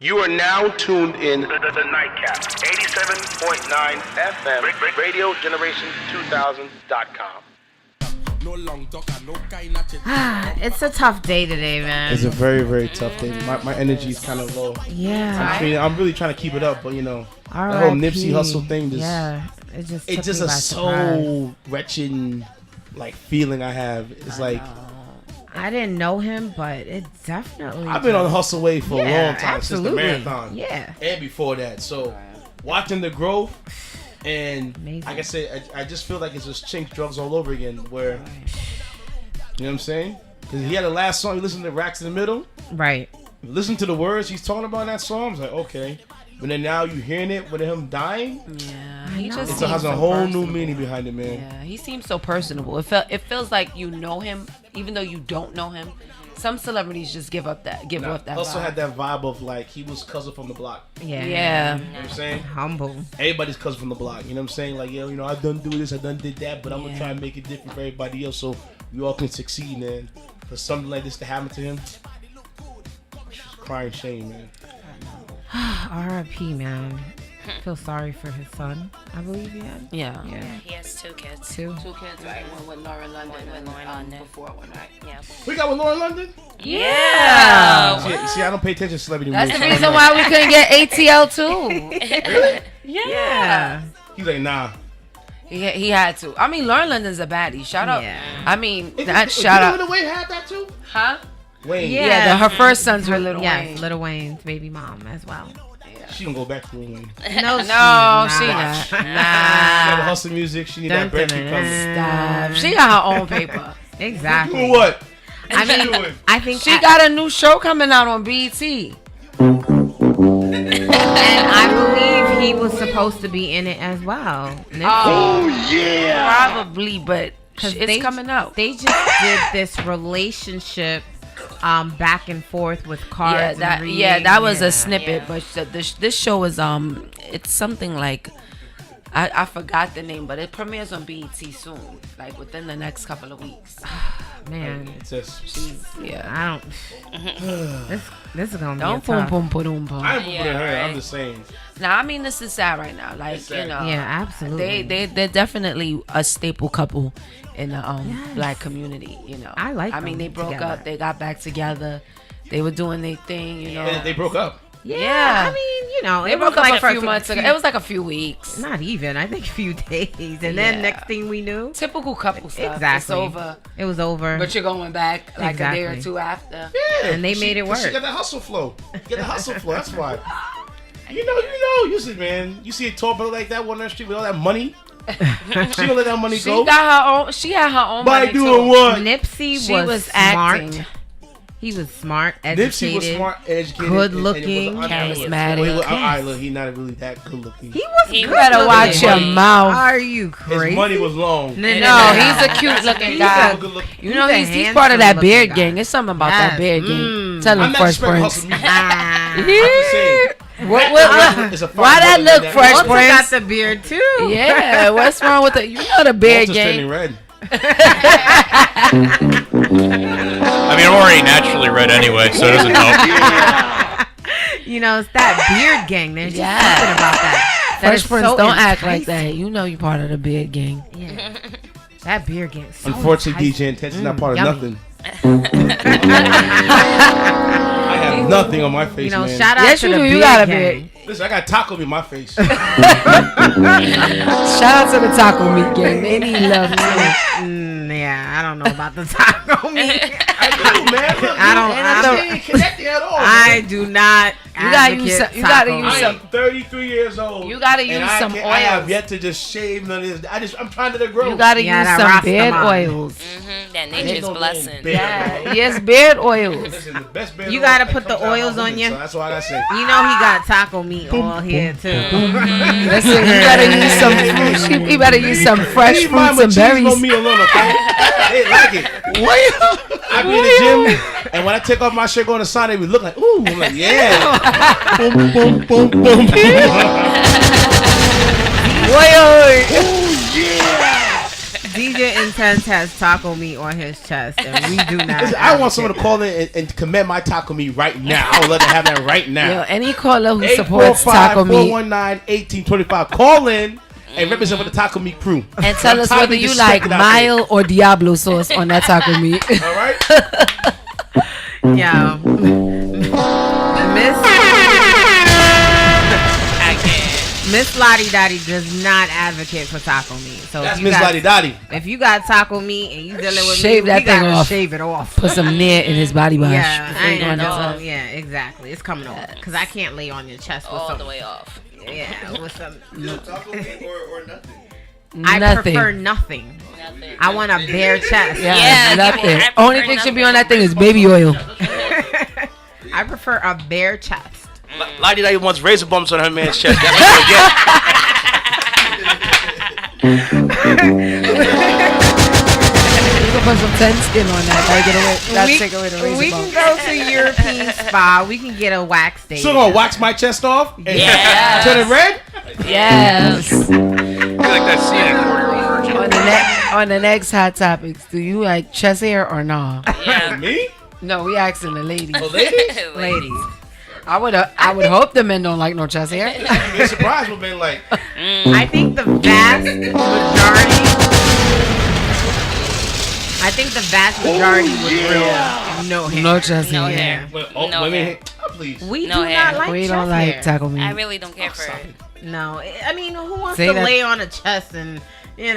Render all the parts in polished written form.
You are now tuned in to the Nightcap, 87.9 FM, Radio Generation 2000.com. It's a tough day today, man. It's a very, very tough day. My energy is kind of low. Yeah. I'm really trying to keep it up, but the whole R.I.P. Nipsey Hussle thing it's just a so wretched feeling I have. It's I didn't know him, but it definitely. I've been on the Hustle wave for a long time absolutely. since the marathon. Yeah. And before that. So watching the growth and amazing. like I said, I just feel like it's just chink drugs all over again where, you know what I'm saying? Because he had the last song, you listen to Racks in the Middle. Right. Listen to the words he's talking about in that song. I was like, okay. But then now you hearing it with him dying. Yeah, he just it has a whole personable. new meaning behind it, man. Yeah, he seems so personable. It feels like you know him, even though you don't know him. Some celebrities just give up that Also vibe. had that vibe of he was cousin from the block. Yeah. Yeah. You know what I'm saying? Humble. Everybody's cousin from the block. You know what I'm saying? I done do this, I done did that, but I'm gonna try and make it different for everybody else so we all can succeed, man. For something like this to happen to him, it's just crying shame, man. R.I.P. man. Feel sorry for his son. I believe he had. Yeah. He has two kids. Two kids, right? One with Lauren London and Lauren London. before one, right? Yeah. We got with Lauren London? Yeah. See, I don't pay attention to celebrity That's movies. the reason why we couldn't get ATL too. Yeah. He's like, nah. He had to. I mean, Lauren London's a baddie. Shout out. Yeah. I mean, Shout that shout out. Little Wayne had that too? Huh? Wayne. Yeah. Her first son's with Lil Yes, Wayne. Lil Wayne's baby mom as well. She gonna go back to Lil Wayne. No, She not. She got hustle music. She need that bread keep coming. Stop. She got her own paper. Exactly. Doing what? I mean, I think She got a new show coming out on BET. and I believe he was supposed to be in it as well. Oh yeah, probably, but it's coming out. They just did this relationship back and forth with cards. That was a snippet, but this show is it's something like I forgot the name, but it premieres on BET soon, like within the next couple of weeks. Man, It's just, I don't. This is gonna be Don't a tough. boom boom boom. I ain't putting her. I'm just saying. Now, I mean, this is sad right now. Like, It's sad. you know, Yeah, absolutely. they're definitely a staple couple in the black community. You know, I like I mean, them they broke together. up, they got back together, they were doing their thing. You know, And they broke up. Yeah, I mean, they it broke was up like a few months ago. It was like a few weeks. Not even. I think a few days, and then next thing we knew, Typical couple stuff. exactly, It's over. It was over. But you're going back like a day or Exactly. two after. Yeah, And they made it work. She got that hustle flow. That's why. You see, man. You see a tall brother like that one on the street with all that money. She gonna let that money go. She had her own By money doing too. what? Nipsey She was was smart. acting. He was smart, Nipsey educated. was smart, educated, good and looking, was charismatic. Look, he not really that good looking. He was. You good better looking. watch your mouth. Are you crazy? His money was long. No, No, he's a cute looking He's guy. a good looking. You know, He's a he's part of that handsome beard looking guy. gang. It's something about that Yes. beard gang. Tell I'm him not Fresh expecting Prince. hustle music. Ah. I'm just saying. It's a fine Why that brother look, that- Fresh Walter Prince? got the beard too. Yeah, what's wrong with it? You know the beard Walter's turning gang. red. I mean, I'm already naturally red anyway, so it doesn't help. You know, it's that beard gang. There's just Yeah. something about that. That Fresh is Prince, so don't act like enticing. that. You know you part of the beard gang. Yeah. That beard gang. So Unfortunately, enticing. DJ Intense is not part of yummy. nothing. I have nothing on my face, You know, man. shout out Yes, to you the do. beard You got a gang. beard. Listen, I got taco in my face. Shout out to the taco meat gang. They need love too. Yeah, I don't know about the taco meat. I do, man. Look, I don't- ain't connecting at all. I man. do not. You gotta use advocate some- you gotta taco use I meat. am 33 years old. You gotta and use I some can't- I have oils. yet to just shave none of this. I'm trying to grow. You gotta Yeah, use that some Rasta beard man. oils. That Ain't nature's no blessing. damn beard. Yeah, yes, beard oils. Listen, the best beard You oil gotta that put the comes out of oils my on woman, you. So that's all I gotta say. You know he got taco meat oil here too. Listen, you better use some fruit. You better use some fresh Leave my fruits and machismo berries. me alone, okay? They like it. I be in the gym, and when I take off my shirt, go on the side, they be look like, ooh. I'm like, yeah. Boom, boom, boom, boom. DJ Intense has taco meat on his chest, and we do not. Listen, I want someone to call in and commend my taco meat right now. I would love to have that right now. Yo, any caller who supports taco meat. 845-419-1825. Call in and represent for the taco meat crew. And tell us whether you like mayo or Diablo sauce on that taco meat. All right? Yeah. Miss Lottie Dottie does not advocate for taco meat. So that's Miss Lottie Dottie. If you got taco meat and you dealing with shave me, that we thing gotta off. shave it off. Put some near in his body wash. Yeah, I ain't going gonna off. Yeah, exactly. It's coming off because I can't lay on your chest with All some. the way off. Yeah, with some. Taco meat or nothing? I prefer nothing. Nothing. I want a bare chest. Yeah, nothing. I prefer Only thing should be on that thing is baby oil. I prefer a bare chest. Lottie Dottie wants razor bumps on her man's chest. That's what you get. You can put some ten skin on that. That'll take away the razor we bump. can go to European spa. We can get a wax day. So gonna wax my chest off and Yes. turn it red? Yes. I feel like that scene in 40-Year-Old Virgin. On the next hot topics, do you like chest hair or nah? Yeah. Me? No, we asking the ladies. Oh, ladies? Ladies. I would hope the men don't like no chest hair. I'd be surprised with been like, I think the vast majority would real no hair. No chest No hair. hair. Oh, No hair. please. We No do hair. not like We chest don't like hair. taco meat. I really don't care for it. No, I mean, who wants Say to that- lay on a chest and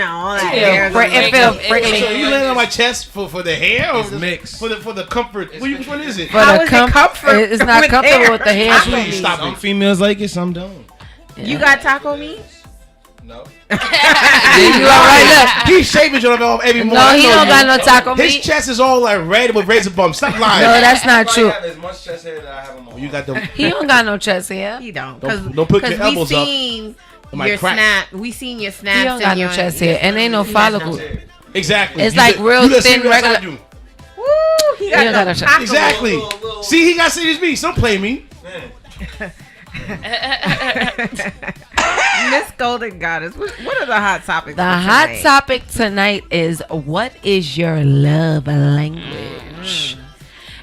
all that Yeah, hair? fr- it feel It- prickly. So you laying on my chest for the hair or It's mixed. for the comfort? Which one is it? For How the is it comfort It's not with comfortable hair? with the hair. Please stop Some it. females like it, some don't. You got taco meat? No. You all right? He's shaving your off every Look. morning. No, I he know don't you. got no taco His meat. chest is all like red with razor bumps. Stop lying. No, that's not I true. have as much chest hair that I have on my You got the. He don't got no chest hair. He don't. Don't put your elbows we up. seen might your crack. snap. We seen your snaps. He don't got and no your, chest hair, and ain't no He has no follicle. hair. Exactly. It's You like look- real you look thin, serious, I regular- do. Woo! He He don't got got no the chest. taco. Exactly. Little- See, he got serious me. Don't play me. Miss Golden Goddess. What are the hot topics? The for hot today? topic tonight is what is your love language?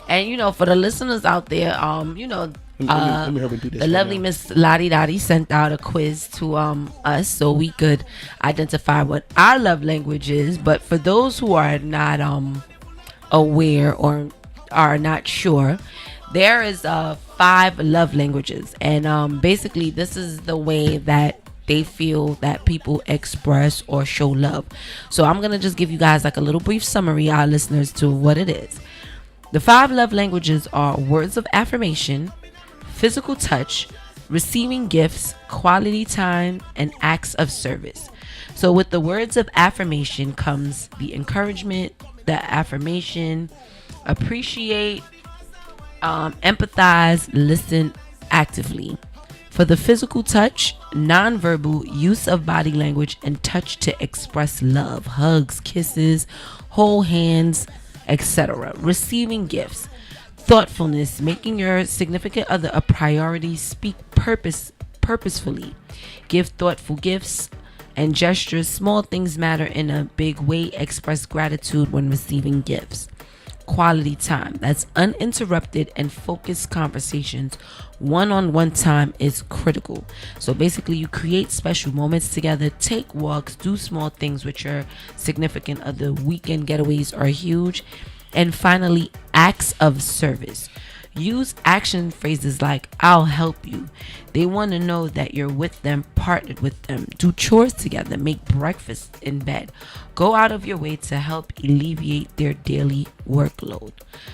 And for the listeners out there, Let me help him do this the right lovely now. Miss Lottie Dottie sent out a quiz to us so we could identify what our love language is. But for those who are not aware or are not sure, there is 5 love languages, and basically this is the way that they feel that people express or show love. So I'm gonna just give you guys like a little brief summary, our listeners, to what it is. The 5 love languages are words of affirmation, physical touch, receiving gifts, quality time, and acts of service. So with the words of affirmation comes the encouragement, the affirmation, appreciate, empathize, listen actively. For the physical touch, nonverbal use of body language and touch to express love, hugs, kisses, hold hands, etc. Receiving gifts, thoughtfulness, making your significant other a priority, speak purposefully, give thoughtful gifts and gestures. Small things matter in a big way. Express gratitude when receiving gifts. Quality time, that's uninterrupted and focused conversations. One-on-one time is critical. So basically you create special moments together, take walks, do small things with your significant other. Weekend getaways are huge. And finally, acts of service. Use action phrases like I'll help you. They want to know that you're with them, partnered with them. Do chores together, make breakfast in bed. Go out of your way to help alleviate their daily workload.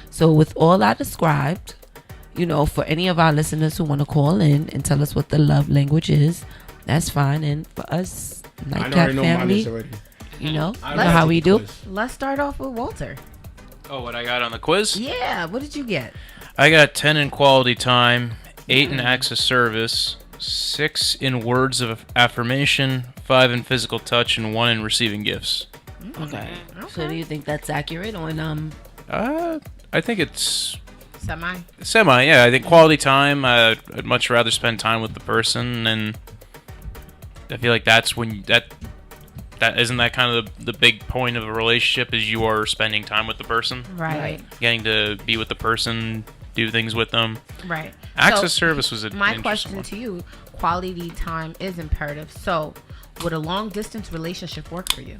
So with all I described, for any of our listeners who want to call in and tell us what the love language is, that's fine. And for us, Nightcap family, you know how we do. Let's start off with Walter. Oh, what I got on the quiz? Yeah, what did you get? I got 10 in quality time, 8 in acts of service, 6 in words of affirmation, 5 in physical touch, and 1 in receiving gifts. Okay. So do you think that's accurate on I think it's Semi. yeah. I think quality time, I'd much rather spend time with the person, and I feel like that's when isn't that kind of the big point of a relationship is you are spending time with the person, Right. getting to be with the person, do things with them. Right. Acts So, of service was my interesting question one. to you: quality time is imperative. So, would a long distance relationship work for you?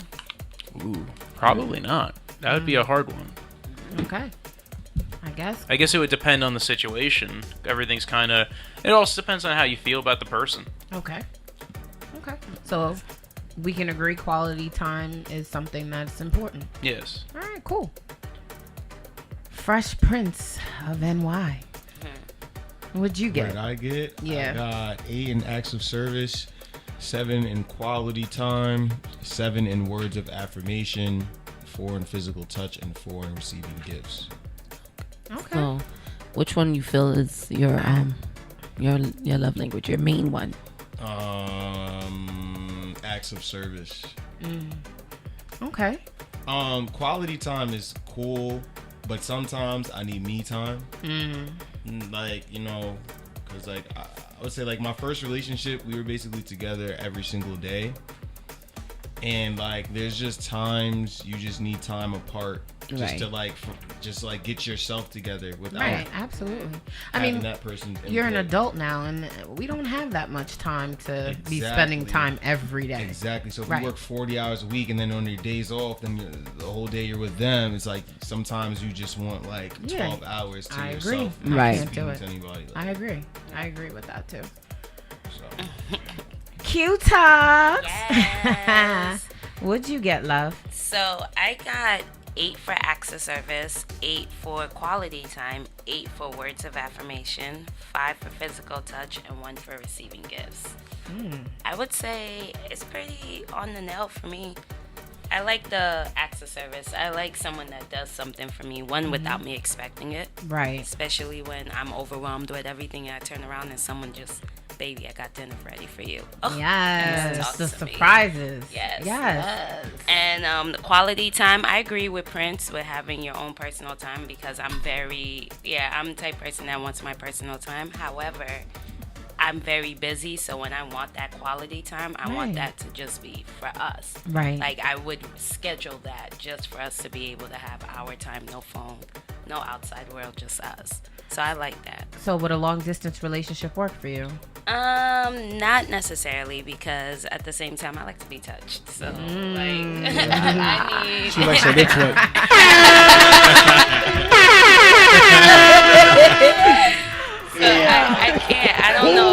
Ooh, probably not. That would be a hard one. Okay. I guess. It would depend on the situation. Everything's kind of. It also depends on how you feel about the person. Okay. So, we can agree quality time is something that's important. Yes. All right, cool. Fresh Prince of NY. What'd you What get? did I get? Yeah. I got 8 in acts of service, 7 in quality time, 7 in words of affirmation, 4 in physical touch, and 4 in receiving gifts. Okay. So, which one you feel is your love language, your main one? Acts of service. Okay. Quality time is cool, but sometimes I need me time. Like, you know, because like I would say like my first relationship, we were basically together every single day, and like there's just times you just need time apart just Right. to like just like get yourself together without Right. Absolutely. I having mean, that person's you're an input. adult now, and we don't have that much time to be Exactly. spending time every day. Exactly. So if Right. you work 40 hours a week and then on your days off, then the whole day you're with them, it's like sometimes you just want like 12 hours to I agree. yourself. I not Right. can't do speaking it. to anybody. I agree. I agree with that too. So. Q-Tops. Yes. What'd you get, love? So I got 8 for acts of service, 8 for quality time, 8 for words of affirmation, 5 for physical touch, and 1 for receiving gifts. I would say it's pretty on the nail for me. I like the acts of service. I like someone that does something for me, one without me expecting it. Right. Especially when I'm overwhelmed with everything and I turn around and someone just, baby, I got dinner ready for you. Oh, Yes. talk The to me. surprises. Yes. Yes. And the quality time, I agree with Prince with having your own personal time because I'm the type of person that wants my personal time. However, I'm very busy, so when I want that quality time, I want that to just be for us. Right. Like, I would schedule that just for us to be able to have our time, no phone, no outside world, just us. So I like that. So would a long distance relationship work for you? Not necessarily, because at the same time I like to be touched. So like I need She likes her lips wet. I can't. I don't know.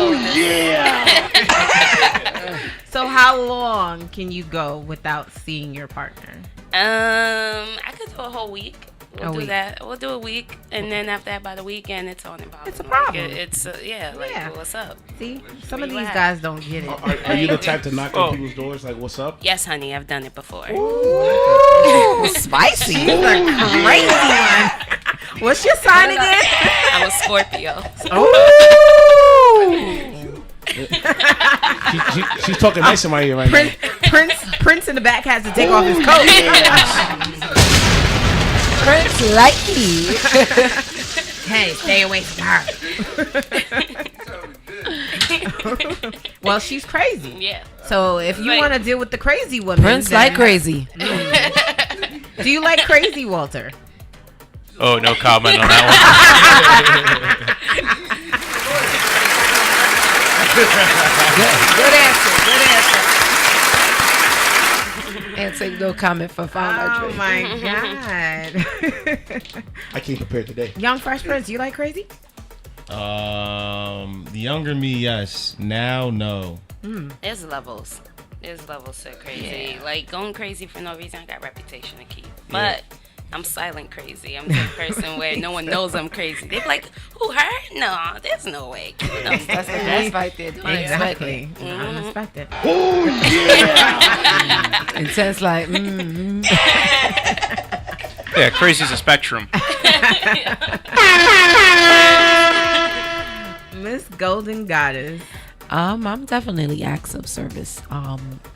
So how long can you go without seeing your partner? I could do a whole week. We'll A do week. that. We'll do a week, and then after that, by the weekend, it's on and popping. It's a problem. Like, it's Yeah. what's up? See, some Where of you these at? guys don't get it. Are you the type to knock Oh. on people's doors like, what's up? Yes, honey, I've done it before. Ooh, spicy. She's a crazy one. What's your sign again? I'm a Scorpio. She's talking nice in my ear right now. Prince in the back has to take off his coat. Prince like me. Hey, stay away from her. Well, she's crazy. Yeah. So if you Like- want to deal with the crazy woman, Prince then- like crazy. Do you like crazy, Walter? Oh, no comment on that Good answer. And take no comment for Oh my god. I can't compare today. Young Fresh Prince, you like crazy? The younger me, yes. Now, no. There's levels. There's levels to crazy. Like, going crazy for no reason, I got reputation to keep. But I'm silent crazy. I'm the person where no one knows I'm crazy. They're like, who, her? No, there's no way. You know, That's the best right there. Exactly. Unexpected. Intense like, Yeah, crazy's a spectrum. Miss Golden Goddess. I'm definitely acts of service.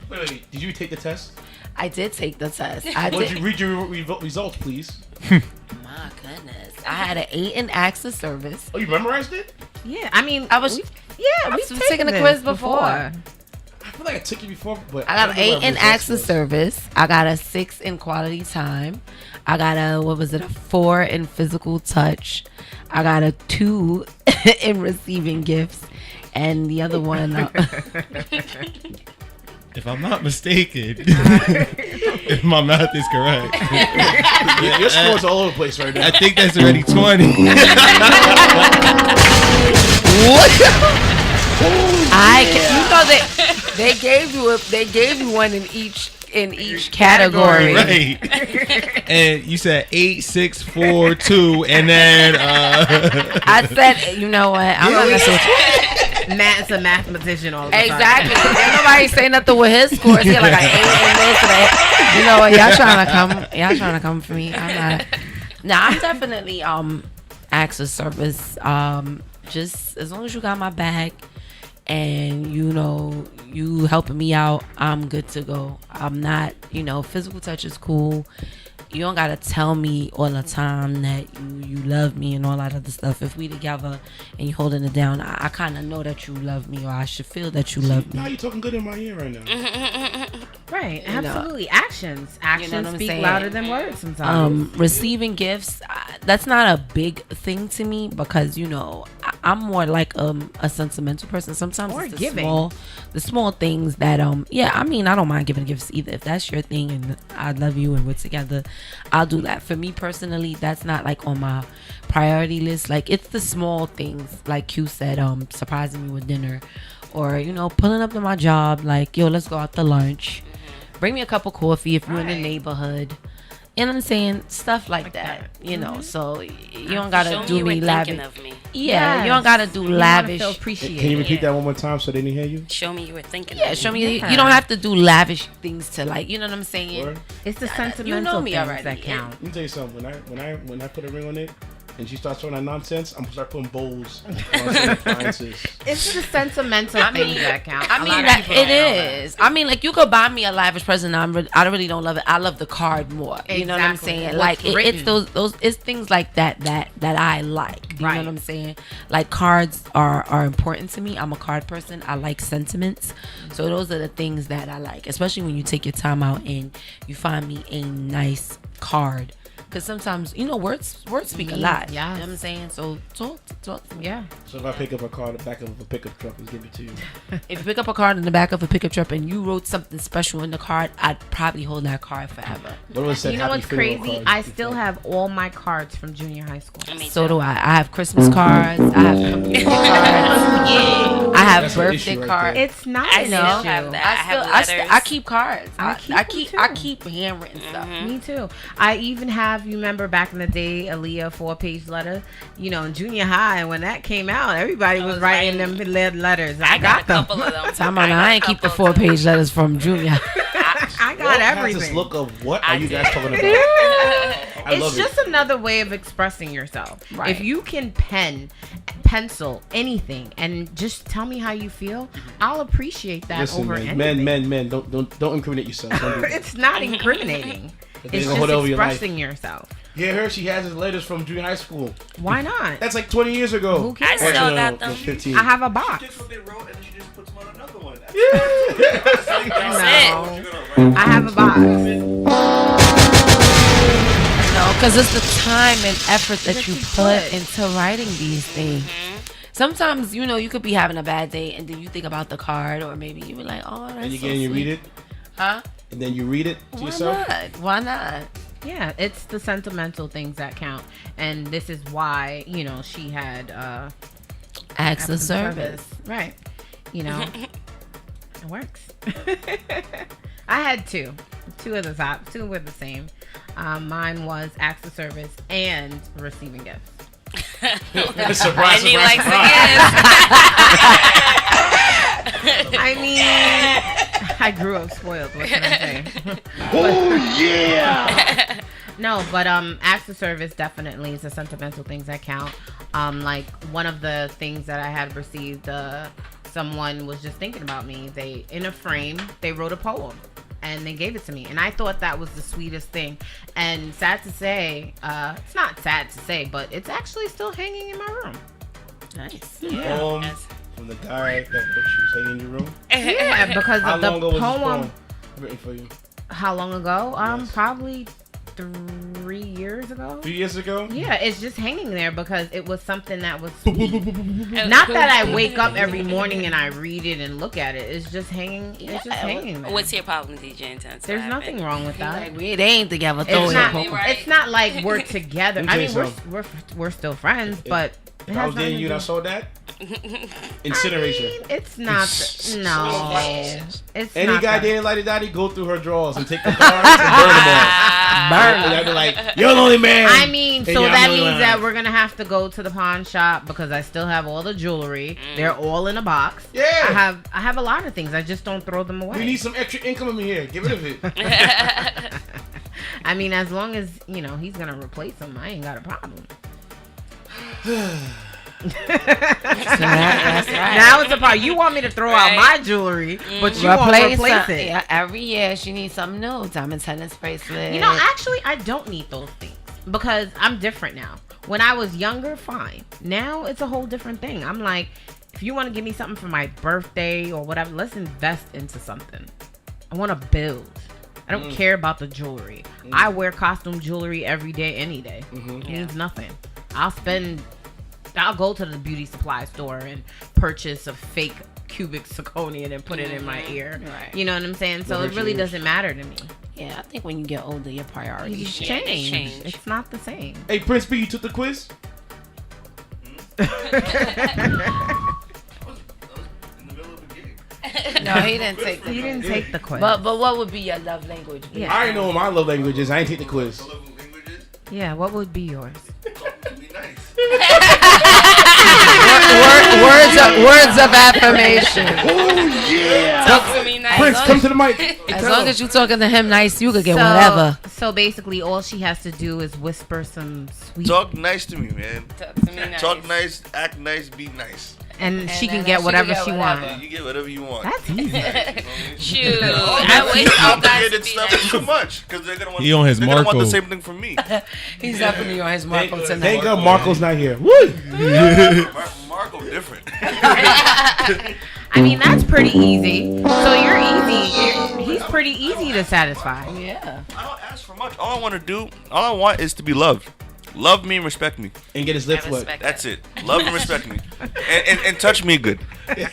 Wait, did you take the test? I did take the test. I Would did. you read your results, please? My goodness, I had an 8 in acts of service. Oh, you memorized it? Yeah, I mean, I was- we've was taking the quiz before. feel like I took you before, but I got don't an know 8 where in results acts of was. service. I got a 6 in quality time. I got a 4 in physical touch. I got a 2 in receiving gifts. And the other one, If I'm not mistaken, if my math is correct, Your score's all over the place right now. I think that's already 20. they gave you one in each category. Right. And you said 8, 6, 4, 2, and then I said, you know what? I'm not messing with you. Matt's a mathematician all the time. Exactly. Ain't nobody say nothing with his scores. He had like an 8 in this and that. You know what? Y'all trying to come for me. I'm not. Nah, I'm definitely acts of service. Just as long as you got my back and you know you helping me out, I'm good to go. I'm not, physical touch is cool. You don't gotta tell me all the time that you love me and all that other stuff. If we together and you holding it down, I kind of know that you love me, or I should feel that you love Now me. you're talking good in my ear right now. Right, You know. absolutely. Actions what I'm speak saying? louder than words sometimes. Receiving gifts, that's not a big thing to me because I'm more like a sentimental person. Sometimes Or it's giving. the small things that I don't mind giving gifts either. If that's your thing and I love you and we're together, I'll do that. For me personally, that's not like on my priority list. Like it's the small things, like Q said, surprising me with dinner, or pulling up to my job, like yo, let's go out to lunch. Bring me a cup of coffee if you're in the neighborhood. You know what I'm saying? Stuff like that. So you don't gotta Show me do you me were lavish. thinking of me. Yeah, you don't gotta do You wanna lavish. feel Can appreciated. you repeat that one more time so they didn't hear you? Show me you were thinking Yeah, of show me. me. Yeah. You don't have to do lavish things to like. You know what I'm saying? Word? It's the You sentimental know me things already. that count. Let me tell you something. When I put a ring on it, and she starts throwing that nonsense, I'm gonna start putting bowls on certain appliances. It's the sentimental things that count. I A mean, lot of that, people it don't know that. is. I mean, like you could buy me a lavish present. I really don't love it. I love the card more. You know what I'm Exactly. saying? What's Like it's written. those it's things like that I like. You Right. know what I'm saying? Like cards are important to me. I'm a card person. I like sentiments. So those are the things that I like, especially when you take your time out and you find me a nice card. Because sometimes, words speak a lot. Yes. You know what I'm saying? So talk to me. Yeah. So if I pick up a car in the back of a pickup truck and give it to you, If you pick up a card in the back of a pickup truck and you wrote something special in the card, I'd probably hold that card forever. what was that? You know happy what's funeral crazy? card I you still found? have all my cards from junior high school. Me So too. do I. I have Christmas cards. I have community cards. I have That's an birthday issue right cards. there. It's not I an still issue. have that. I have I letters. keep cards. I keep I them keep too. I keep handwritten stuff. Me too. I even have, you remember back in the day, Aaliyah 4-page letter, in junior high, when that came out, everybody was writing them letters. I got a them. couple of them. Time out. I ain't keep the 4-page letters from junior. I got Walt has this everything. look of what I are you did. guys talking about? I love It's just another way of expressing yourself. Right. If you can pencil anything and just tell me how you feel, I'll appreciate that Listen, over man, anything. men, don't incriminate yourself. Don't do that. It's not incriminating. They It's gonna just hold over your life. expressing yourself. Yeah, her. She has his letters from junior high school. Why not? That's like 20 years ago. Who cares? I still Actually, got them. 15. I have a box. Just what they wrote, and then she just puts them on another one. That's No, I have a box. No, because it's the time and effort that That you you put put. into writing these things. Sometimes, you could be having a bad day and then you think about the card, or maybe you were like, oh, that's And you so get and you sweet. read it, Huh? and then you read it to Why yourself. not? Why not? Yeah, it's the sentimental things that count. And this is why, she had Acts of service. Right. It works. I had two. Two of the top. Two were the same. Mine was acts of service and receiving gifts. Surprise, And he surprise, likes surprise. it. I mean, I grew up spoiled. What can I say? Oh, yeah. No, but acts of service definitely is the sentimental things that count. Like one of the things that I had received, someone was just thinking about me. They, in a frame, they wrote a poem and they gave it to me, and I thought that was the sweetest thing. And sad to say, it's not sad to say, but it's actually still hanging in my room. Nice. Yeah. From the guy that put you hanging in your room? Yeah, because How of the long ago was this poem. poem written for you? How long ago? Yes. Probably 3 years ago. 3 years ago? Yeah, it's just hanging there because it was something that was sweet. Not that I wake up every morning and I read it and look at it. It's just hanging. It's just hanging there. What's your problem, DJ Intense? There's nothing wrong with that. Like, they ain't together. Throw It's it not. in. Right. It's not like we're together. Let I me mean, tell you we're still friends, but it If I has was nothing dating to you and I do- saw that, incineration. I mean, it's not. No, it's Any not guy that. dating Lady Daddy, go through her drawers and take the cards and burn them all. Burn them. I'd be like, you're the only man. I mean, And so you're that the only means one. that we're gonna have to go to the pawn shop because I still have all the jewelry. They're all in a box. Yeah. I have a lot of things. I just don't throw them away. You need some extra income in here. Get rid of it. I mean, as long as he's gonna replace them, I ain't got a problem. That's right. Now it's a part. You want me to throw out my jewelry, but you won't replace it. Yeah, every year she needs something new. Diamond tennis bracelet. Actually, I don't need those things because I'm different now. When I was younger, fine. Now it's a whole different thing. I'm like, if you want to give me something for my birthday or whatever, let's invest into something. I want to build. I don't care about the jewelry. I wear costume jewelry every day, any day. It means nothing. I'll go to the beauty supply store and purchase a fake cubic zirconian and put it in my ear. Right. You know what I'm saying? So it really doesn't matter to me. Yeah, I think when you get older, your priorities You change. change. It's not the same. Hey, Prince B, you took the quiz? I was in the middle of a gig. No, he didn't take He didn't take the quiz. But what would be your love language? Yeah. I ain't know what my love language is. I ain't take the quiz. The love languages. Yeah, what would be yours? Talk to me nice. Words of affirmation. Oh, yeah. Talk to me nice. Prince, come to the mic. As long as you talking to him nice, you could get whatever. So basically, all she has to do is whisper some sweet, Talk nice to me, man. Talk to me nice. Talk nice, act nice, be nice. and she then can get she whatever can she get wants. Yeah, you get whatever you want. That's easy. Shoot. I wish you guys Complicated would be stuff nice. is too much because they're gonna want. He on his they're gonna want Marco. the same thing from me. He's definitely on his Marco Thank tonight. God Marco's not here. Woo! Marco different. I mean, that's pretty easy. So you're easy. He's pretty easy to satisfy. Yeah. I don't ask for much. All I want is to be loved. Love me and respect me. And get his I lips wet. respect That's that. it. Love and respect me. And touch me good. If you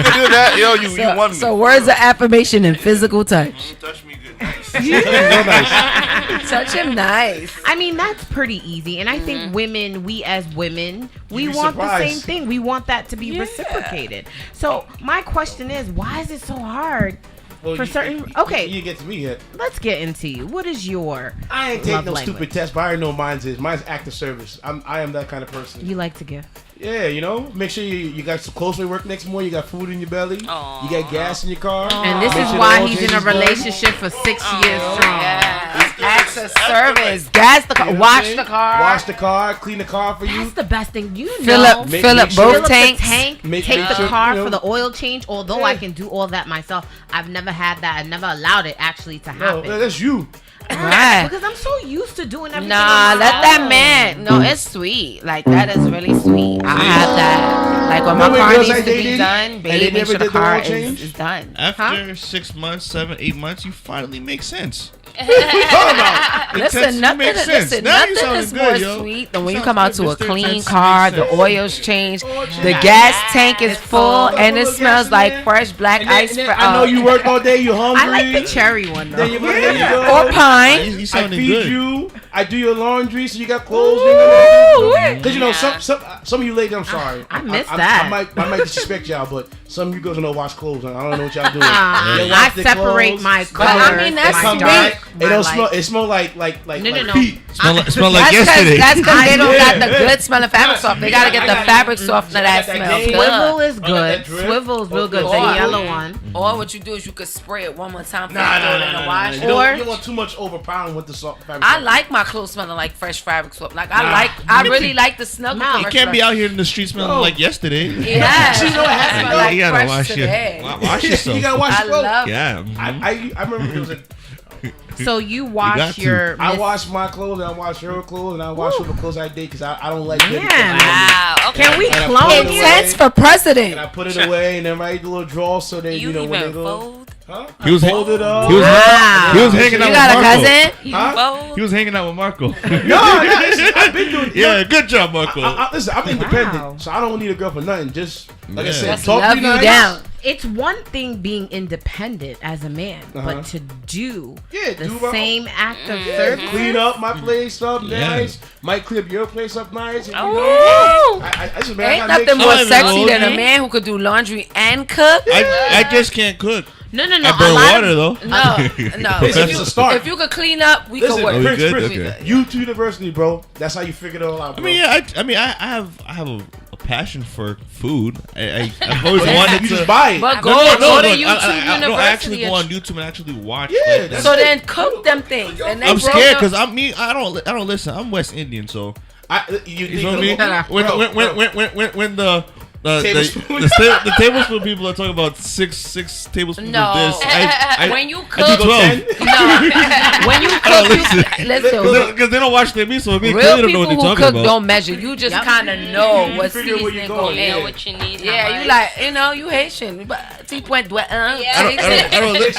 can do that, yo, you won me. So words of affirmation and physical touch. Touch me good. Nice. Real nice. Touch him nice. I mean, that's pretty easy. And I think women, we as women, we You'd be want the same surprised. thing. We want that to be reciprocated. So my question is, why is it so hard Well, for certain... Okay, You get to me yet. let's get into you. What is your I ain't taking love no language? stupid test, but I already know mine's is. Mine's act of service. I am that kind of person. You like to give. Yeah, make sure you got some clothes for work next morning. You got food in your belly. Aw. You got gas in your car. And this Make is sure why the oil he's in change a is done. relationship for 6 years strong. Acts of service. Gas the You know car. what Wash I'm saying? the car. Wash the car. Clean the car for you. That's the best thing. You Fill know. up Make both sure- Fill up tanks. the tank, Make take the sure, car you know- for the oil change. Although Yeah. I can do all that myself, I've never had that. I never allowed it actually to No, happen. that's you. Right. Because I'm so used to doing everything. Nah, on my let that own. man. No, it's sweet. Like that is really sweet. I have that. Like when my Remember car girls needs I to be dated, done, and baby, they make never sure the did the oil car change? is done. After 6 months, 7, 8 months, you finally make sense. Listen, nothing. makes sense. Listen, Now you nothing sounding is good, more yo. sweet than You when you sound come out good, to a Mr. clean Intense car, makes the sense. oil's changed, the Yeah. gas tank is full, full. and it Full of smells gas in like there. fresh black And then- ice. and then I know you work all day. You're hungry. I like the cherry one though. Then you go. or pine. You I sounding feed good. you. I do your laundry, so you got clothes. Because some of you ladies, I'm sorry. I miss that. I might disrespect y'all, but some of you girls don't know wash clothes. I don't know what y'all doing. I You wash the separate clothes, my but colors. I mean, that's my come dark, back. It my don't light. smell. It smell like No. feet. Smell like yesterday. That's because they don't Yeah. got the good smelling fabric softener. They gotta get the fabric softener that I got that smells game. Swivel good. is I got good. that drip. Swivel's real good. Oh, The yeah. yellow one. Or what you do is you could spray it one more time before Nah, you throw it in the wash. You Or- don't want too much overpowering with the salt. fabric I softener. like my clothes smelling like fresh fabric soap. Like Nah. I really like the snuggle. Nah. You can't be out here in the street smelling No. like yesterday. Yeah, You know what happened? smell like you gotta fresh wash today. Wash yourself. You gotta wash I your clothes. love. Yeah. I remember there was So you got wash to. your. I mis- wash my clothes, and I wash her clothes, and I wash all the clothes I date because I don't like them. Man. Wow. Okay. Can we And I clone put it you? away. Intense for president. And I put it away, and then write the little drawer so that You when they even go. fold? Huh? He was Fold it up. He was, Wow. he was hanging You out got a with Marco. cousin? Huh? Fold? He was hanging out with Marco. No, I've been doing. Yeah, good job, Marco. Listen, I'm independent, Wow. so I don't need a girl for nothing. Just like I Yeah. said, Just talk love me you nice. down. It's one thing being independent as a man, but to do Yeah, the do my- same act of Yeah, service. clean up my place up Yeah. nice. Might clean up your place up nice. And, Oh. I just man, Ain't I gotta nothing make more sure- sexy than a Okay. man who could do laundry and cook. I just can't cook. No. I A burn lot water of, though. No. Listen, If it's you, a start. if you could clean up, we Listen, could work. Oh, we Prince, good? Prince, Okay. you to university, bro. That's how you figured it all out, bro. I mean, yeah. I have a passion for food. I've always wanted you to. just buy it. But go, No, go to look, YouTube I University. actually go on YouTube and actually watch. Yeah, like, that's So then cook them things. And then I'm grow scared them- because I don't listen. I'm West Indian, so You you know what I mean. Bro, When the Tablespoon. the tablespoon people are talking about six tablespoons No. of this. when you I do cook, 12. no. When you cook, you listen. Because they don't watch their meat, so they Real clearly don't know people what they're who talking cook about. don't measure. You just kind of know You what figure where seasoning you're go going, in. Know what you need. Yeah, how you much. like, you Haitian. But I I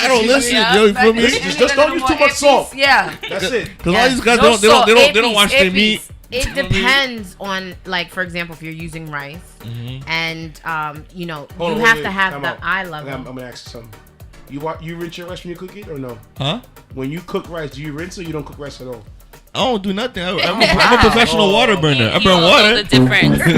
don't listen. Yeah. Yo, you feel me? Just don't use too much salt. Yeah. That's it. Because all these guys No they salt, don't watch their APs. meat. It You know what I mean? depends on, like, for example, if you're using rice, and you Hold on, have wait, to have time the out. eye I'm level. gonna ask you something. You rinse your rice when you cook it or no? Huh? When you cook rice, do you rinse or you don't cook rice at all? I don't do nothing. I'm a professional water burner. I You burn won't know water. the difference. You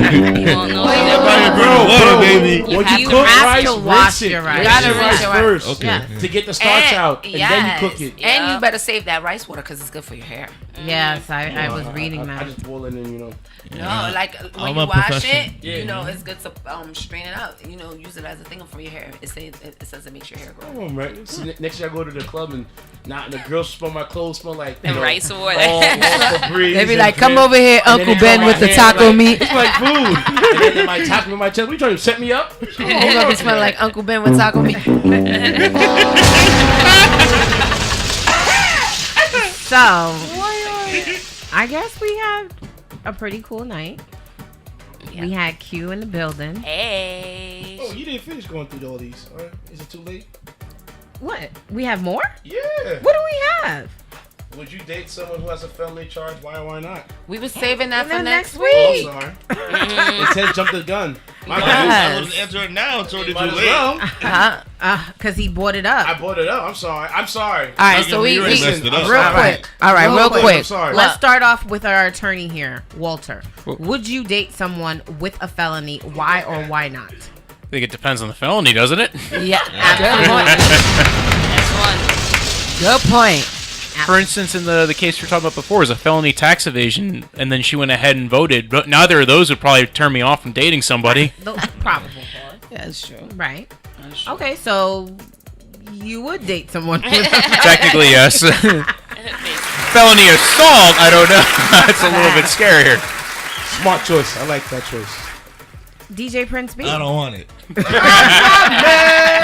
won't know. Everybody burn water, baby. When have you to cook have rice, to wash rinse it. your rice. Rinse Gotta your rinse rice your rice. first. Okay. Yeah. To get the starch out, and then you cook it. And you better save that rice water because it's good for your hair. Yes, I was reading I that. just boil it in, No, like when I'm you a wash professional. it, it's good to straighten it out. Use it as a thing for your hair. It says it makes your hair grow. Come on, man. See, next year I go to the club and the girls smell my clothes, smell like And rice water. all Febreze They be and like, "Come drip. over here, And then Uncle they Ben, go with the my taco hand, meat." It's like food. And then they might tap me on my chest. What you trying to set me up? You gonna be smelling like Uncle Ben with taco meat. So, I guess we had a pretty cool night. We had Q in the building. Hey. Oh, you didn't finish going through all these. All right. Is it too late? What? We have more? Yeah. What do we have? Would you date someone who has a felony charge? Why not? We was saving that Well, for then next Oh, week. I'm sorry. Instead jumped the gun. My Yes. bad. I was answering now, so did Might you as late? well. Because he bought it up. I brought it up. I'm sorry. All right, so we already messed it up. real All right. quick. All right, real I'm quick. sorry. Let's start off with our attorney here, Walter. Would you date someone with a felony? Why or why not? I think it depends on the felony, doesn't it? Yeah, good point. That's one. Good point. For instance, in the case we were talking about before, is a felony tax evasion, and then she went ahead and voted. But neither of those would probably turn me off from dating somebody. Those probable cause. Yeah, that's true. Right. Okay, so you would date someone with Technically, yes. Felony assault, I don't know. That's a little bit scarier. Smart choice. I like that choice. DJ Prince B? I don't want it. I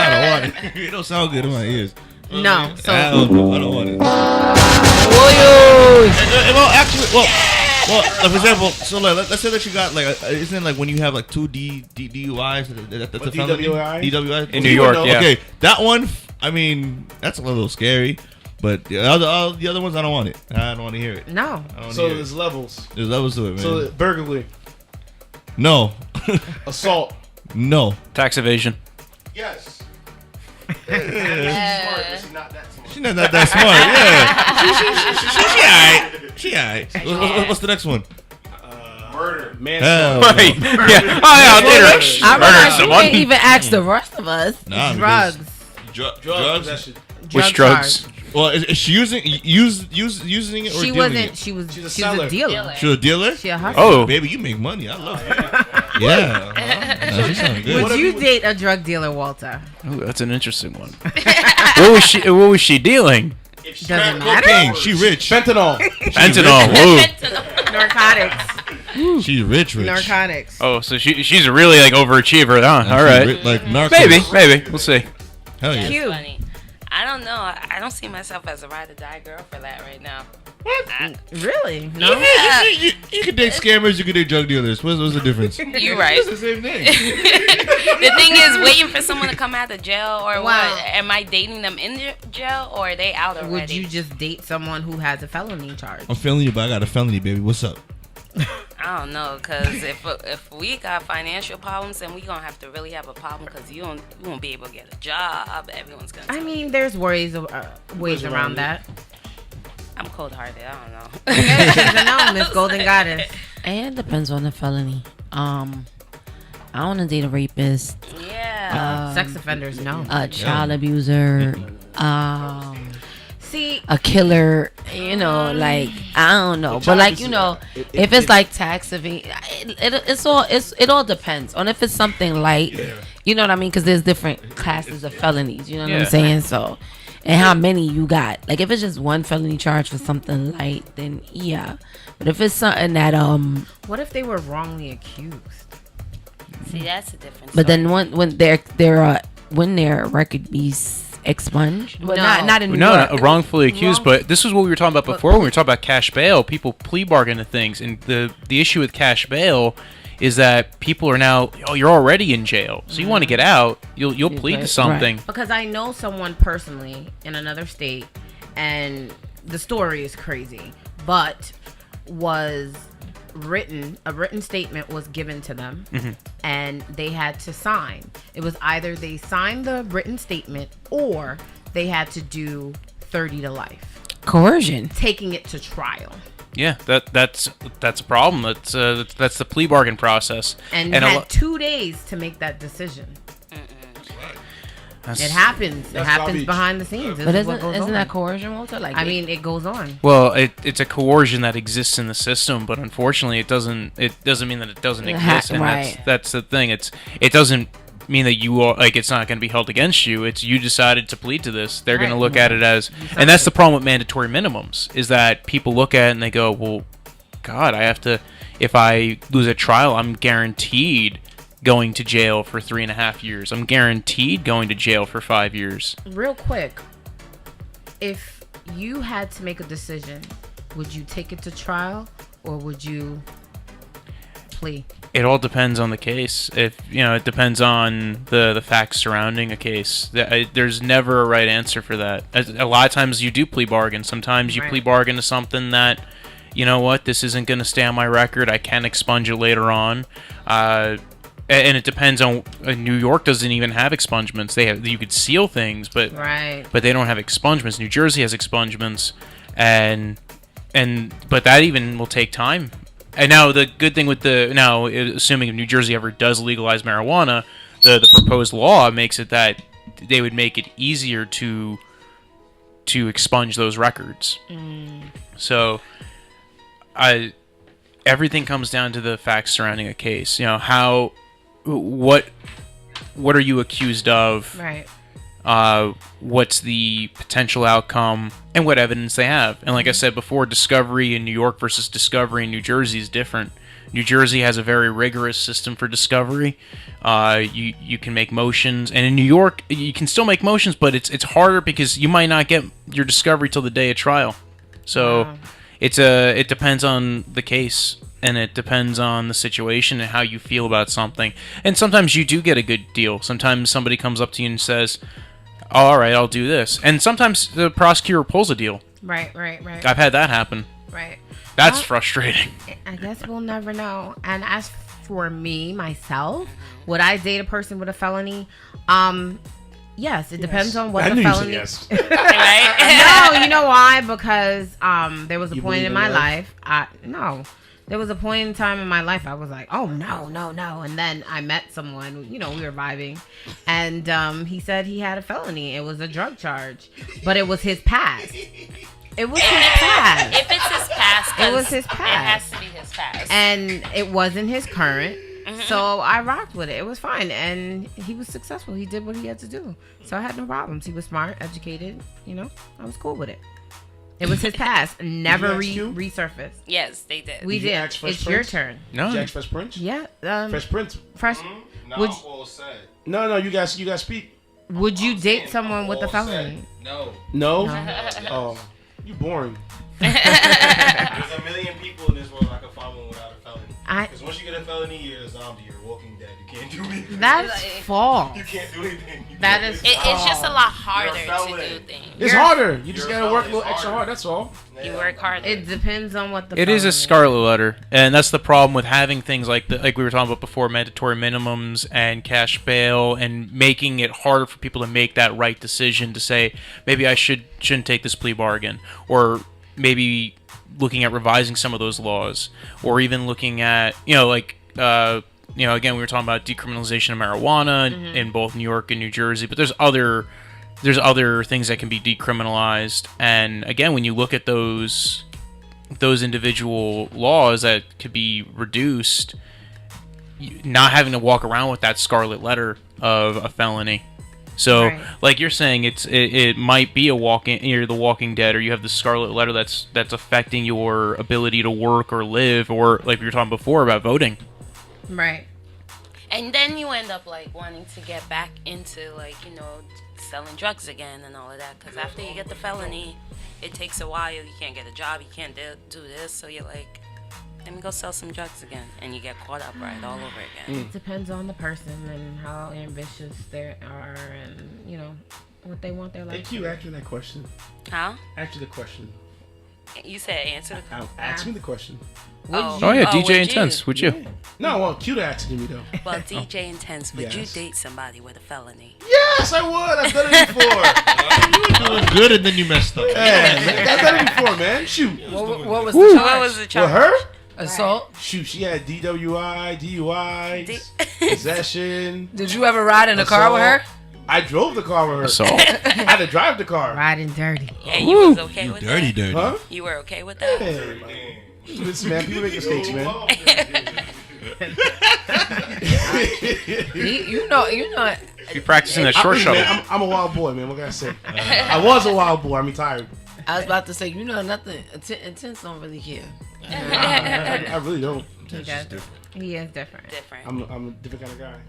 don't want it. It don't sound good in my ears. No. So I don't want it. Well, actually, like, for example, so like, let's say that you got like, isn't it like when you have like two DUIs? That's a felony. DWI? DWI In New York, yeah. Okay, that one. I mean, that's a little scary. But the other ones, I don't want it. I don't want to hear it. no. I don't So hear there's it. levels. There's levels to it, man. So burglary, No, assault. no. Tax evasion. Yes. She's not that smart. Yeah, she alright. What's the next one? Murder. Hell Manslaughter. Right. Yeah. Oh, yeah, later. I Murder realize you someone. didn't even ask the rest of us. Nah, Drugs. because Drug drugs. possession. Which drugs? Well, is she using using it or She dealing wasn't. it? She was. She's a She was seller. a dealer. She a dealer? She a hustler. Oh. Baby, you make money. I love it. Yeah. Nah, she sound good. Would you date a drug dealer, Walter? Ooh, that's an interesting one. What was she dealing? Doesn't matter. Cocaine. She rich. Fentanyl. Fentanyl. Whoa. Narcotics. She's rich. Narcotics. Oh, so she's a really like overachiever, huh? All right. Like narcos. Maybe. We'll see. Hell yeah. Q. Funny. I don't know. I don't see myself as a ride or die girl for that right now. Really? No. Yeah. You can date scammers. You can date drug dealers. What's the difference? You're right. It's the same thing. The thing is, waiting for someone to come out of jail or Wow. what? Am I dating them in jail or are they out already? Would you just date someone who has a felony charge? I'm feeling you, but I got a felony, baby. What's up? I don't know, because if we got financial problems, then we gonna have to really have a problem because you won't be able to get a job. Everyone's gonna. I mean, there's ways around that. I'm cold-hearted. I don't know. Yeah, she's a no, Miss Golden Goddess. And it depends on the felony. I want to date a rapist, Yeah. Sex offenders, no. a child abuser, See, a killer. You know, like I don't know, but like you know, if it's like tax evasion, it all depends on if it's something light. You know what I mean? Because there's different classes of felonies. You know what I'm saying? So. And how many you got? Like if it's just one felony charge for something light, then yeah. But if it's something that what if they were wrongly accused? See, that's a different. but story. then when their record be expunged, but No. not in New No, York. no, wrongfully accused. But this is what we were talking about before when we were talking about cash bail. People plea bargain to things, and the issue with cash bail is that people are now, you're already in jail, so you want to get out, you'll plead to Right. something. Because I know someone personally in another state, and the story is crazy, but a written statement was given to them, and they had to sign. It was either they signed the written statement or they had to do 30 to life, Coercion. taking it to trial. Yeah, that's a problem. That's the plea bargain process. And a had lo- 2 days to make that decision. that's- It happens. It That's happens garbage. behind the scenes. This But is what goes isn't on. that coercion, Walter? Like I mean, it goes on. Well, it's a coercion that exists in the system, but unfortunately, it doesn't mean that it doesn't exist. And Right. that's the thing. It doesn't mean that you are like it's not going to be held against you. It's you decided to plead to this. They're going to Right. look at it as, and that's the problem with mandatory minimums is that people look at it and they go, well, God, I have to. If I lose a trial, I'm guaranteed going to jail for 3.5 years. I'm guaranteed going to jail for 5 years. Real quick, if you had to make a decision, would you take it to trial or would you plea? It all depends on the case. If it depends on the facts surrounding a case. There's never a right answer for that. A lot of times you do plea bargain. Sometimes you Right. plea bargain to something that, you know what, this isn't going to stay on my record. I can expunge it later on. And it depends on. New York doesn't even have expungements. You could seal things, but Right. but they don't have expungements. New Jersey has expungements, but that even will take time. And now the good thing with assuming if New Jersey ever does legalize marijuana, the proposed law makes it that they would make it easier to expunge those records. So, everything comes down to the facts surrounding a case. What are you accused of? Right. What's the potential outcome, and what evidence they have. And like I said before, discovery in New York versus discovery in New Jersey is different. New Jersey has a very rigorous system for discovery. You can make motions, and in New York you can still make motions, but it's harder because you might not get your discovery till the day of trial. So it depends on the case, and it depends on the situation and how you feel about something. And sometimes you do get a good deal. Sometimes somebody comes up to you and says, oh, all right, I'll do this. And sometimes the prosecutor pulls a deal. Right. I've had that happen. Right. That's Well, frustrating. I guess we'll never know. And as for me, myself, would I date a person with a felony? Yes, it depends on what I the knew you said felony. yes. Right? No, you know why? Because there was a You point believe in in my love? life. There was a point in time in my life I was like, oh no. And then I met someone, we were vibing, and he said he had a felony. It was a drug charge, but it was his past. It was his past. If it's his past, It was his 'cause past. It has to be his past. And it wasn't his current. So I rocked with it. It was fine. And he was successful. He did what he had to do. So I had no problems. He was smart, educated. I was cool with it. It was his past. Never ask you? resurfaced. Yes, they did. We Did you did. ask Fresh It's your Prince? turn. No. Did you ask Fresh Prince? Yeah. Fresh Prince. Fresh. No, Would- I'm all set. No, you guys speak. Would you date someone with a felony? No. No? No. Oh, you boring. There's a million people in this world I can find one without a felony. Because once you get a felony, you're a zombie. You're a walking dead. You can't do anything. That's false. You can't do anything. That is. It's just a lot harder to do things. It's harder. You just gotta work a little extra hard. That's all. You work harder. It depends on what the. It is a scarlet letter, and that's the problem with having things like like we were talking about before, mandatory minimums and cash bail, and making it harder for people to make that right decision to say maybe I shouldn't take this plea bargain, or maybe looking at revising some of those laws, or even looking at again, we were talking about decriminalization of marijuana in both New York and New Jersey, but there's other things that can be decriminalized. And again, when you look at those individual laws that could be reduced, not having to walk around with that scarlet letter of a felony. So, like you're saying, it might be you're the Walking Dead, or you have the scarlet letter that's affecting your ability to work or live, or like we were talking before about voting. Right. And then you end up like wanting to get back into selling drugs again and all of that, because after you get the felony, it takes a while. You can't get a job, you can't do this, so you're like, let me go sell some drugs again, and you get caught up right all over again. It depends on the person and how ambitious they are, and what they want their life. Thank you. Answer that question. Huh? Answer the question. You said answer the question. Ask me the question. Oh yeah, DJ Intense. Would you? No, I want Q to answer me though. Well, DJ Intense, would you date somebody with a felony? Yes, I would. I've done it before. You was good and then you messed up. Yeah, I've done it before, man. Shoot. What was the charge? What was the charge? For her? Assault? Shoot, she had DWI, DUI, possession. Did you ever ride in a car with her? I drove the car with her. Assault? I had to drive the car. Riding dirty. Yeah, you was okay with that? Dirty. Huh? You were okay with that? Yeah. Listen, man, people make mistakes, man. You know. Be practicing that short shuttle. Man, I'm a wild boy, man. What can I say? I was a wild boy. I'm retired. I was about to say, nothing. Intense don't really care. I really don't. He is different. I'm a different kind of guy.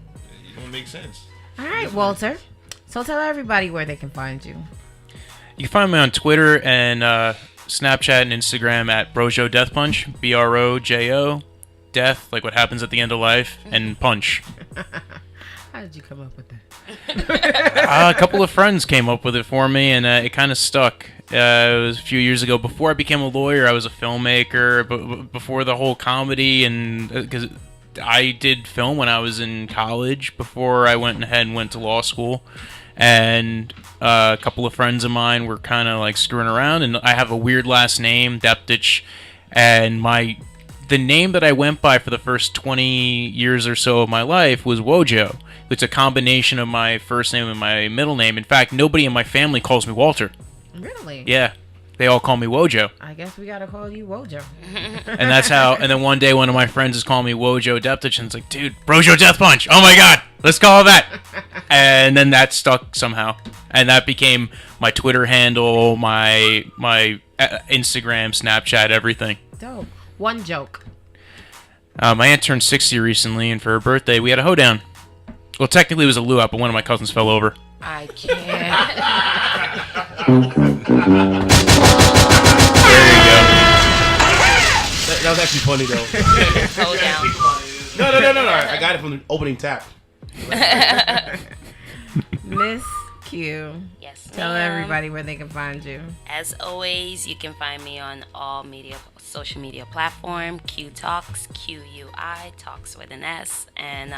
You don't make sense. All right, Walter. So tell everybody where they can find you. You can find me on Twitter and Snapchat and Instagram at BrojoDeathPunch. BROJO. Death, like what happens at the end of life, and punch. How did you come up with that? A couple of friends came up with it for me, and it kind of stuck. It was a few years ago. Before I became a lawyer, I was a filmmaker. But before the whole comedy, and because I did film when I was in college before I went ahead and went to law school. And a couple of friends of mine were kind of like screwing around, and I have a weird last name, Deptich, and the name that I went by for the first 20 years or so of my life was Wojo. It's a combination of my first name and my middle name. In fact, nobody in my family calls me Walter. Really? Yeah. They all call me Wojo. I guess we gotta call you Wojo. And that's how, and then one day one of my friends is calling me Wojo Deathpunch, and it's like, dude, Brojo Deathpunch. Oh my god, let's call it that. And then that stuck somehow. And that became my Twitter handle, my Instagram, Snapchat, everything. Dope. One joke. My aunt turned 60 recently, and for her birthday, we had a hoedown. Well, technically it was a luau, but one of my cousins fell over. I can't. There you go. That was actually funny, though. Hold down. No. I got it from the opening tap. Miss Q. Yes, Tell ma'am. everybody where they can find you. As always, you can find me on all social media platform. Quitalks, QUI, talks with an S, and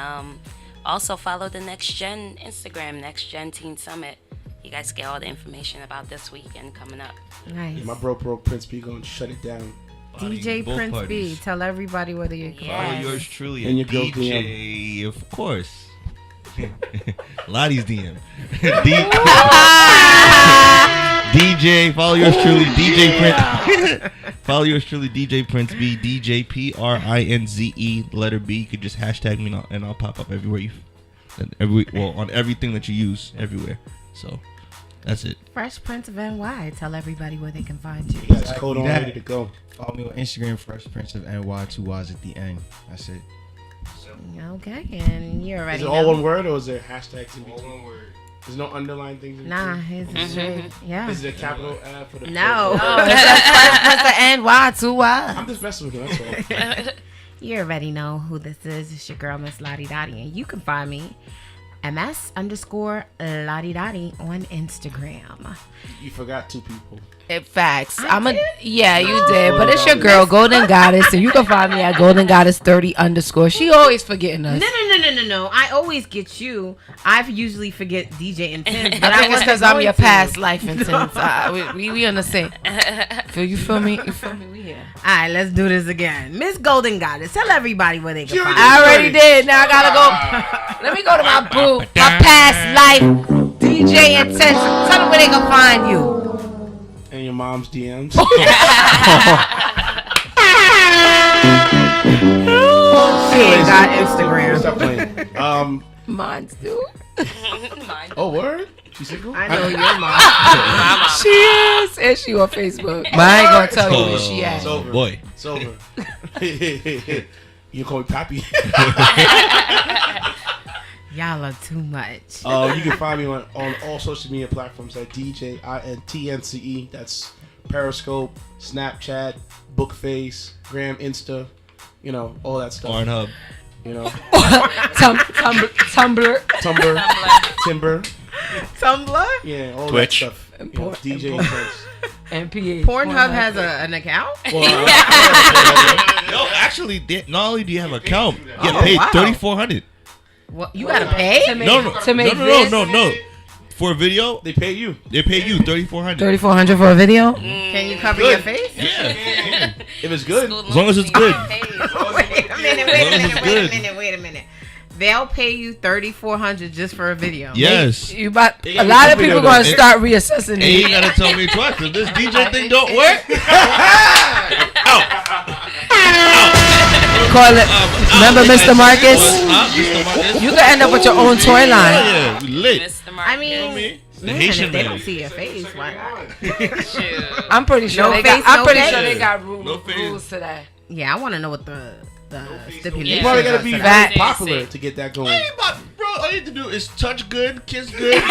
also follow the Next Gen Instagram, Next Gen Teen Summit. You guys get all the information about this weekend coming up. Nice. Yeah, my bro Prince B gonna shut it down. DJ Both Prince parties. B. Tell everybody whether you can. Yes. Follow yours truly, And and your girl DJ, of course. Lottie's DM. DJ, follow yours truly, DJ Prince. Follow yours truly, DJ Prince B, DJ PRINZE, letter B. You could just hashtag me and I'll pop up everywhere on everything that you use everywhere. So that's it. Fresh Prince of NY. Tell everybody where they can find you. Got his code on ready to go. Follow me on Instagram, Fresh Prince of NY, 2 Y's at the end. That's it. Okay, and you already Is it know. all one word or is there hashtags in between? One word. There's no underlying things. Nah, his is straight. Yeah. Is it a capital F for the? No. That's the N-Y, 2Y. I'm just messing with you. That's all. You already know who this is. It's your girl, Miss Lottie Dottie, and you can find me MS_Lottie Dottie on Instagram. You forgot 2 people. Facts. Yeah, you did. But it's your girl, Golden Goddess, and you can find me at Golden Goddess 30_. She always forgetting us. No. I always get you. I usually forget DJ Intense, But I think it's because I'm your past life Intense. We on the same. You feel me? You feel me? We here. All right, let's do this again. Miss Golden Goddess, tell everybody where they can find I already did. Now I gotta go. Let me go to my boo, my past life, DJ Intense. Tell them where they can find you. And your mom's DMs. She ain't got Instagram. Stop playing. Mine's do. Oh, word? She's single? I know your mom. She is. And she on Facebook. But I ain't gonna tell you where she at. It's over. Boy. It's over. You call me Pappy. Y'all are too much. You can find me on all social media platforms at DJINTNCE. That's Periscope, Snapchat, Bookface, Gram, Insta, all that stuff. Pornhub. Tumblr. Timber. Tumblr? Yeah, all Twitch. that stuff. DJ Intense. MPA. Pornhub has an account? Well, No, actually, not only do you have an account, you get Oh, paid wow. $3,400. What, you gotta pay? No. For a video, they pay you. they pay you $3,400. $3,400 for a video? Can you cover your face? Yeah. If it's good. As long as it's good. Wait a minute. They'll pay you $3,400 just for a video. Yes. A lot of something people to gonna do. start reassessing And you it. gotta tell me twice. If this DJ thing don't work, Call it. Remember Mr. Marcus? Mr. Marcus. You can end up with your own toy line. Yeah, we lit. Mr. I Marcus. mean, The man, Haitian if they man. don't see your face, why not? Shoot. I'm pretty sure No they face, got. I'm no pretty pay. sure they got No face. rules to that. Yeah, I want to know what the You stipulations probably gotta are be to very that. That- popular to get that going. Bro, all you have to do is touch good, kiss good.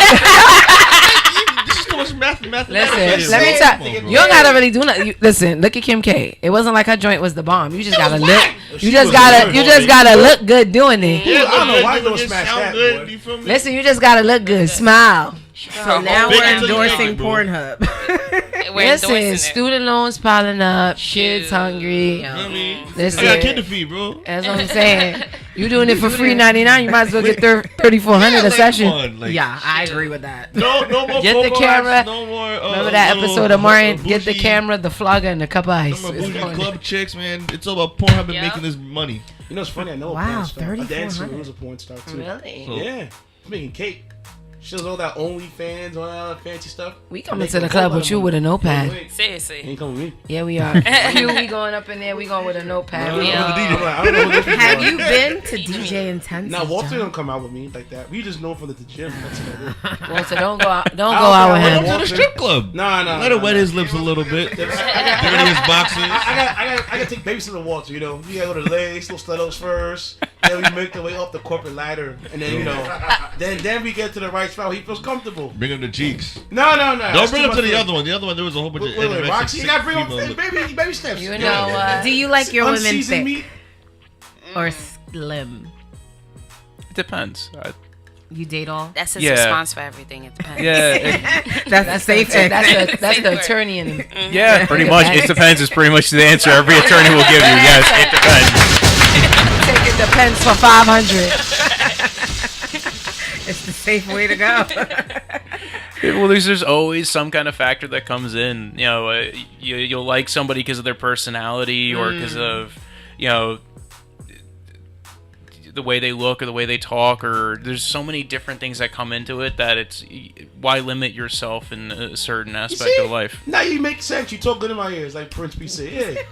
This is too much math. Listen, let me tell you, don't gotta really do nothing. Listen, look at Kim K. It wasn't like her joint was the bomb. You just gotta look. You just gotta look good doing it. I don't know why you don't just smash sound that, good. boy. You feel me? Listen, you just gotta look good. Smile. So now Big we're into the endorsing music, bro. Pornhub. We're Listen, endorsing it. student loans piling up. Kids hungry. You know what I mean? Listen, I got a kid to feed, bro. that's what I'm saying. You doing it for free $99? You might as well get $3,400 a session. Yeah, I agree with that. No more. Get the Cocoa camera. Lights, no more. Remember that little episode of Martin? Get the bougie- camera, the flogger, and the cup of ice. No more It's bougie funny. club chicks, man. It's all about Pornhub and Yeah. making this money. You know, it's funny. I know a Wow, porn star. A dancer 3,400. who's a porn star too. Really? So- Yeah, she's making cake. She does all that OnlyFans, all that fancy stuff. We coming to the club with you with a notepad. Seriously. Ain't coming with me. Yeah, we are. We going up in there. We going with a notepad. We Yeah. I'm the DJ. I'm like, I don't know who this is. Have you been to DJ Intense? Now Walter don't come out with me like that. We just know from the gym. That's about it. Walter, don't go out. Don't go out with Welcome him. to the strip club. Nah. Let him wet his lips a little bit. Dirty his boxes. I gotta take babysitter Walter. You know, we gotta go to the legs, little stilettos first. Then we make the way up the corporate ladder, and then then we get to the right spot. He feels comfortable. Bring him the cheeks. No. Don't bring him to the other one. The other one, there was a whole bunch of Wait, Roxy, you gotta bring female him look. baby steps. You know what? Do you like your women Unseasoned thick meat? or slim? It depends. You date all? That's his Yeah. response for everything. It depends. That's a safe That's the attorney in him. Yeah, pretty much. It depends is pretty much the answer every attorney will give you. Yes, it depends. Take it depends for 500. It's the safe way to go. Well, there's always some kind of factor that comes in. You know, you'll like somebody because of their personality or because of, the way they look or the way they talk, or there's so many different things that come into it that it's why limit yourself in a certain aspect of life. Now you make sense. You talk good in my ears, like Prince B said. Yeah,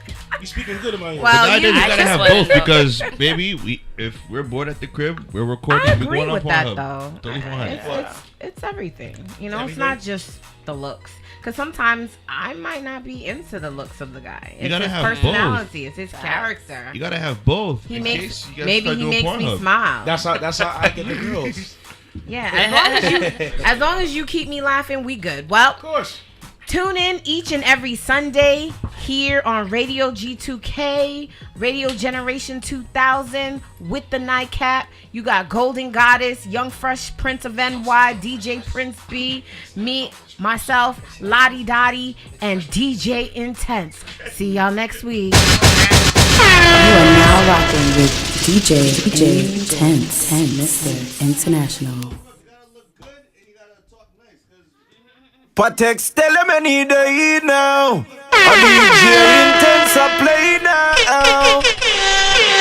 you speaking good in my ears. Well, The idea is I you gotta just have wanna both know. because, baby, if we're bored at the crib, we're recording. I we're agree going on with that Pornhub. though. 3,400. It's everything. You know, it's not just the looks. Because sometimes I might not be into the looks of the guy. It's gotta his have both. personality. It's his character. You gotta have both. He in makes case you gotta maybe start he doing makes me Pornhub. smile. That's how I get the girls. Yeah, as long as you keep me laughing, we good. Well, Of course. tune in each and every Sunday here on Radio G2K, Radio Generation 2000 with the Nightcap. You got Golden Goddess, Young Fresh Prince of NY, DJ Prince B, me, myself, Lottie Dottie, and DJ Intense. See y'all next week. You are now rocking with DJ Intense, Mr. International. Patex, tell them I need to eat now. A DJ Intense.